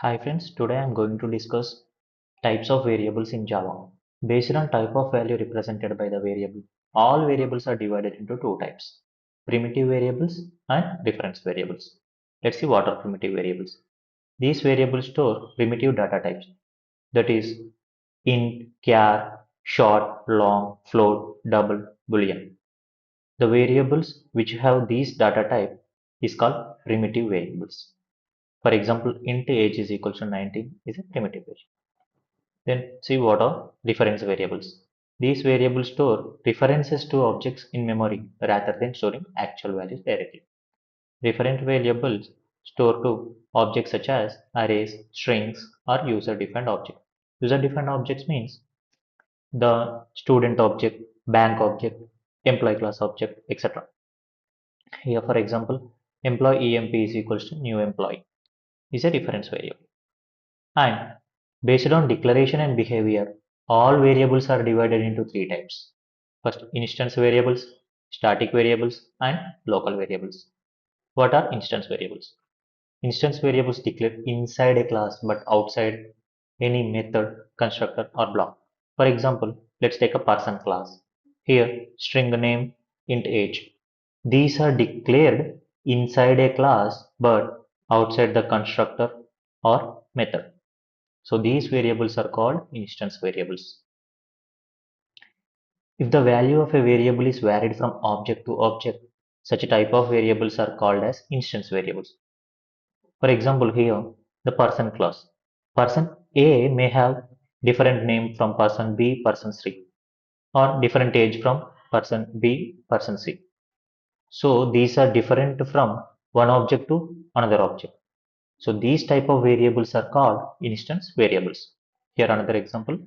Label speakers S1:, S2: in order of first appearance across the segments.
S1: Hi friends, today I am going to discuss types of variables in Java. Based on type of value represented by the variable, all variables are divided into two types, primitive variables and reference variables. Let's see what are primitive variables. These variables store primitive data types, that is int, char, short, long, float, double, boolean. The variables which have these data type is called primitive variables. For example, int age is equal to 19 is a primitive variable. Then see what are reference variables. These variables store references to objects in memory rather than storing actual values directly. Reference variables store to objects such as arrays, strings, or user-defined objects. User-defined objects means the student object, bank object, employee class object, etc. Here, for example, employee emp is equals to new employee is a reference variable. And based on declaration and behavior, all variables are divided into three types. First, instance variables, static variables, and local variables. What are instance variables? Instance variables declare inside a class but outside any method, constructor, or block. For example, let's take a person class. Here, string name, int age. These are declared inside a class but outside the constructor or method. So these variables are called instance variables. If the value of a variable is varied from object to object, such a type of variables are called as instance variables. For example, here the person class. Person A may have different name from person B, person C, or different age from person B, person C. So these are different from one object to another object. So these type of variables are called instance variables. Here another example.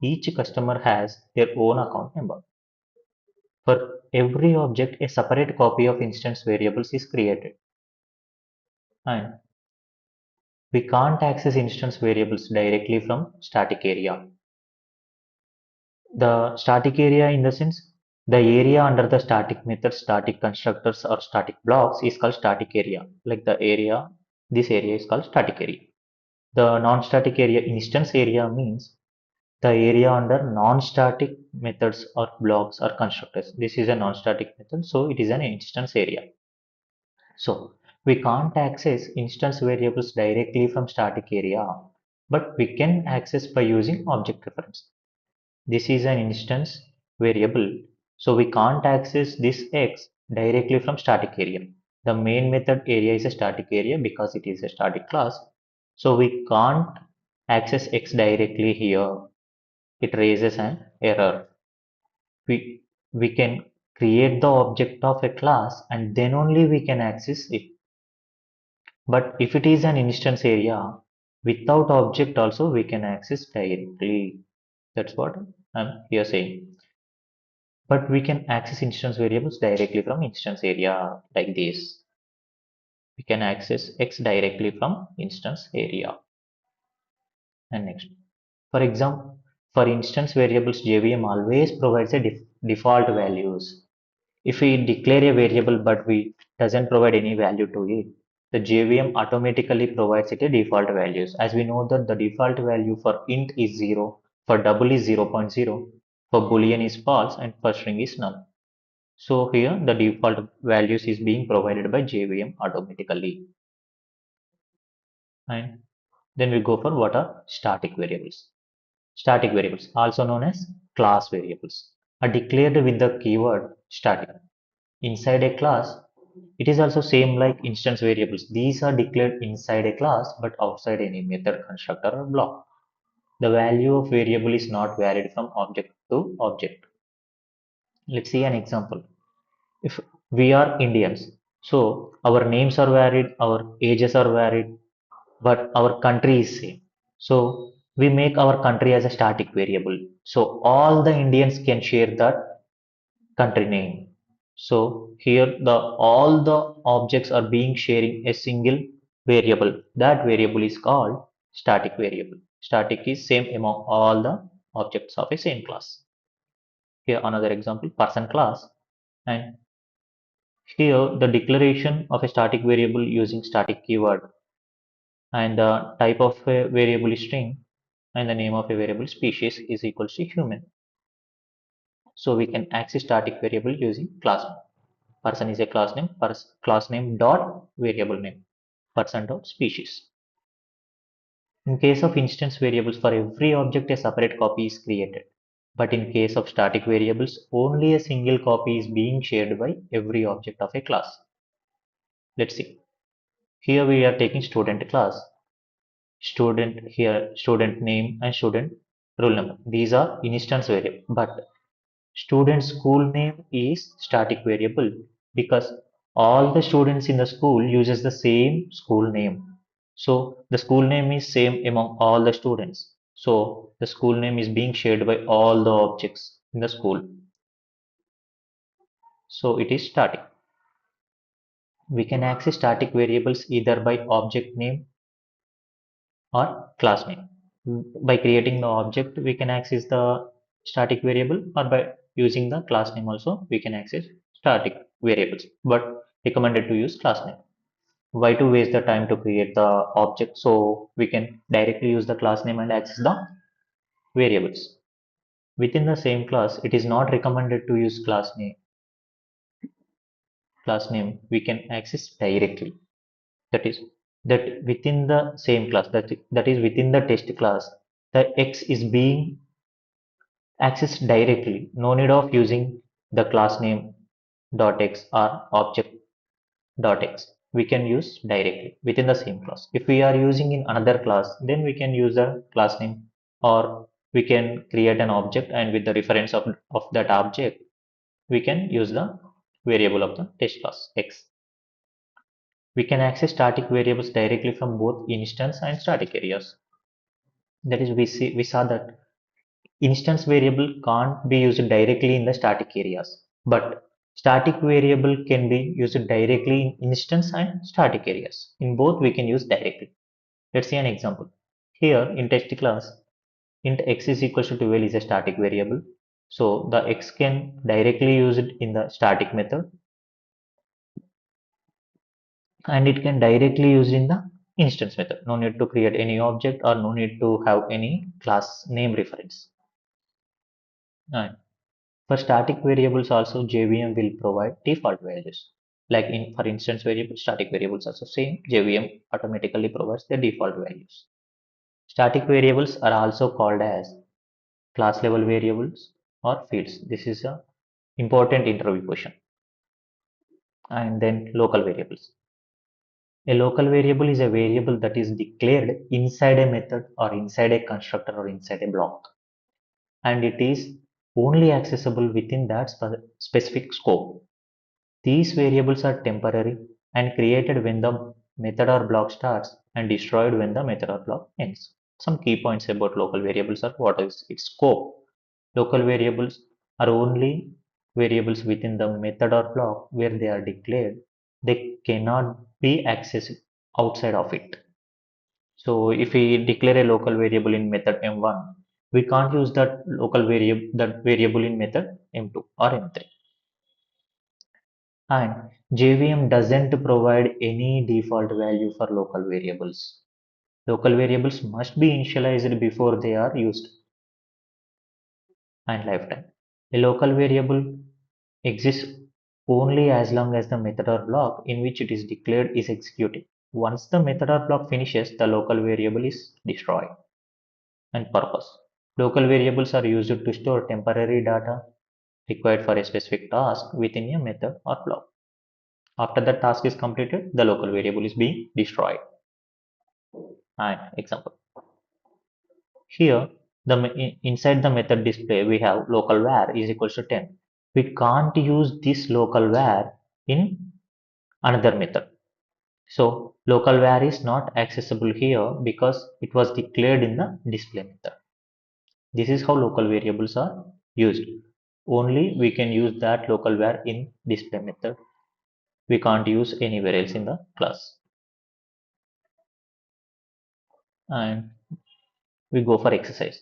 S1: Each customer has their own account number. For every object, a separate copy of instance variables is created. And we can't access instance variables directly from static area. The static area in the sense, the area under the static method, static constructors or static blocks is called static area. Like the area, this area is called static area. The non-static area instance area means the area under non-static methods or blocks or constructors. This is a non-static method, so it is an instance area. So we can't access instance variables directly from static area, but we can access by using object reference. This is an instance variable, so we can't access this x directly from static area. The main method area is a static area because it is a static class, so we can't access x directly here. It raises an error. We can create the object of a class and then only we can access it. But if it is an instance area, without object also we can access directly. That's what I'm here saying. But we can access instance variables directly from instance area like this. We can access X directly from instance area. And next, for example, for instance variables, JVM always provides a default values. If we declare a variable but we doesn't provide any value to it, the JVM automatically provides it a default values. As we know that the default value for int is 0, for double is 0.0, for boolean is false, and for string is null. So here the default values is being provided by JVM automatically. And then we go for what are static variables. Static variables, also known as class variables, are declared with the keyword static. Inside a class, it is also same like instance variables. These are declared inside a class but outside any method, constructor or block. The value of variable is not varied from object to object. Let's see an example. If we are Indians, so our names are varied, our ages are varied, but our country is same. So we make our country as a static variable. So all the Indians can share that country name. So here the all the objects are being sharing a single variable. That variable is called static variable. Static is same among all the objects of a same class. Here another example, person class, and here the declaration of a static variable using static keyword. and the type of a variable is string, and the name of a variable species is equals to human. So we can access static variable using class name. Person is a class name, class name dot variable name, person dot species. In case of instance variables, for every object a separate copy is created. But in case of static variables, only a single copy is being shared by every object of a class. Let's see. Here we are taking student class. Student here, student name and student roll number. These are instance variable. But student school name is static variable because all the students in the school uses the same school name. So the school name is same among all the students. So the school name is being shared by all the objects in the school. So it is static. We can access static variables either by object name or class name. By creating the object, we can access the static variable, or by using the class name also, we can access static variables, but recommended to use class name. Why to waste the time to create the object? So we can directly use the class name and access the variables. Within the same class, it is not recommended to use class name. Class name we can access directly. That is that within the same class, that is within the test class, the X is being accessed directly. No need of using the class name dot x or object dot x. We can use directly within the same class. If we are using in another class, then we can use the class name, or we can create an object, and with the reference of that object, we can use the variable of the test class x. We can access static variables directly from both instance and static areas. That is, we saw that instance variable can't be used directly in the static areas, but static variable can be used directly in instance and static areas. In both, we can use directly. Let's see an example. Here in test class, int x is equals to 12 is a static variable. So the x can directly use it in the static method, and it can directly use in the instance method. No need to create any object, or no need to have any class name reference. And for static variables also, JVM will provide default values. Like in for instance variables, static variables also same. JVM automatically provides the default values. Static variables are also called as class level variables or fields. This is a important interview question. And then local variables. A local variable is a variable that is declared inside a method or inside a constructor or inside a block, and it is only accessible within that specific scope. These variables are temporary and created when the method or block starts and destroyed when the method or block ends. Some key points about local variables are: what is its scope? Local variables are only variables within the method or block where they are declared. They cannot be accessed outside of it. So if we declare a local variable in method M1, we can't use that variable in method M2 or M3. And JVM doesn't provide any default value for local variables. Local variables must be initialized before they are used. And lifetime. A local variable exists only as long as the method or block in which it is declared is executed. Once the method or block finishes, the local variable is destroyed. And purpose. Local variables are used to store temporary data required for a specific task within a method or block. After the task is completed, the local variable is being destroyed. And example. Here, inside the method display, we have local var is equals to 10. We can't use this local var in another method. So local var is not accessible here because it was declared in the display method. This is how local variables are used. Only we can use that local var in display method. We can't use anywhere else in the class. And we go for exercise.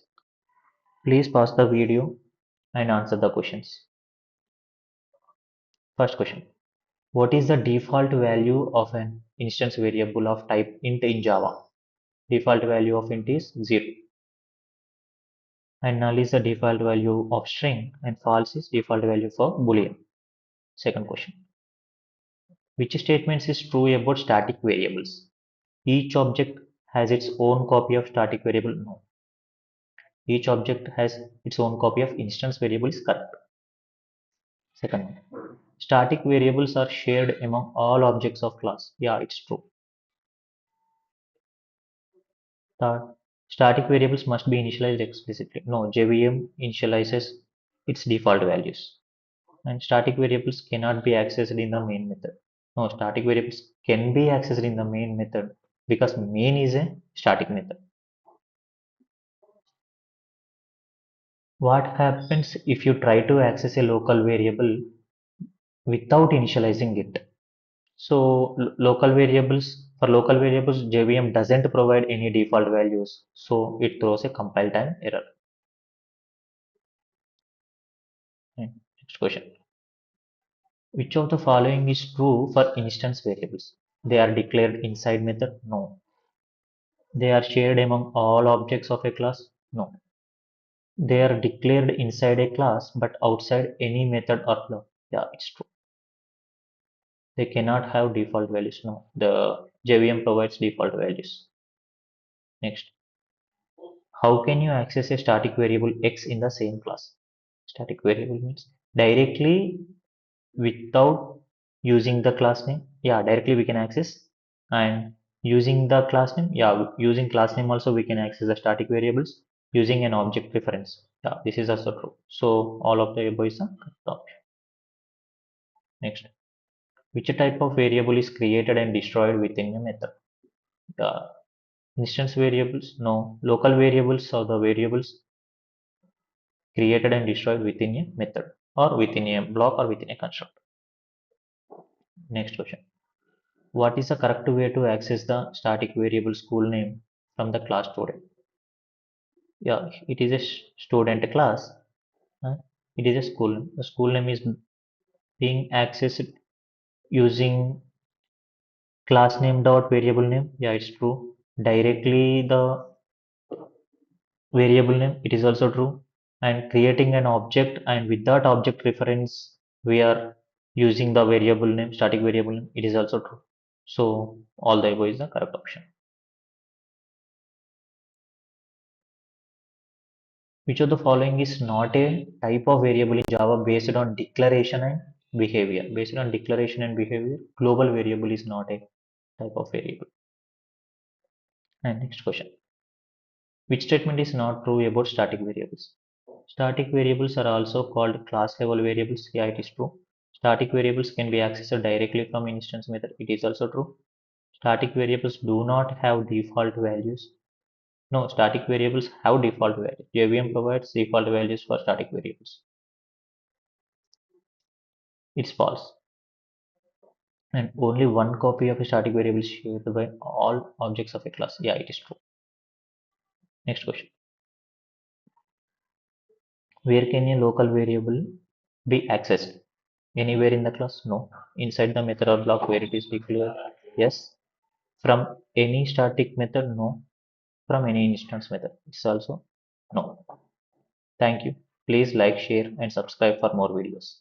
S1: Please pause the video and answer the questions. First question. What is the default value of an instance variable of type int in Java? default value of int is 0, and null is the default value of string, and false is default value for boolean. Second question. Which statements is true about static variables? Each object has its own copy of static variable? No. Each object has its own copy of instance variable is correct. Second one. Static variables are shared among all objects of class. Yeah, it's true. Third, static variables must be initialized explicitly. No, JVM initializes its default values. And static variables cannot be accessed in the main method. No, static variables can be accessed in the main method because main is a static method. What happens if you try to access a local variable without initializing it? So local variables, JVM doesn't provide any default values, so it throws a compile time error. Next question. Which of the following is true for instance variables? They are declared inside method? No. They are shared among all objects of a class? No. They are declared inside a class but outside any method or block? Yeah, it's true. They cannot have default values. No. The JVM provides default values. Next. How can you access a static variable X in the same class? Static variable means directly without using the class name. Yeah, directly we can access, and using the class name. Yeah, using class name also we can access the static variables using an object reference. Yeah, this is also true. So all of the above is a correct option. Next, which type of variable is created and destroyed within a method? The instance variables? No. Local variables are the variables created and destroyed within a method or within a block or within a constructor. Next question. What is the correct way to access the static variable school name from the class student? Yeah, it is a student class. It is a school. The school name is being accessed using class name dot variable name. Yeah, it's true. Directly the variable name, it is also true. And creating an object, and with that object reference we are using the variable name, static variable name, it is also true. So all the above is the correct option. Which of the following is not a type of variable in Java based on declaration and behavior? Based on declaration and behavior, global variable is not a type of variable. And next question. Which statement is not true about static variables? Static variables are also called class level variables. Yeah, it is true. Static variables can be accessed directly from instance method. It is also true. Static variables do not have default values. No, static variables have default values. JVM provides default values for static variables. It's false. And only one copy of a static variable is shared by all objects of a class. Yeah, it is true. Next question. Where can a local variable be accessed? Anywhere in the class? No. Inside the method or block where it is declared? Yes. From any static method? No. From any instance method? It's also no. Thank you. Please like, share, and subscribe for more videos.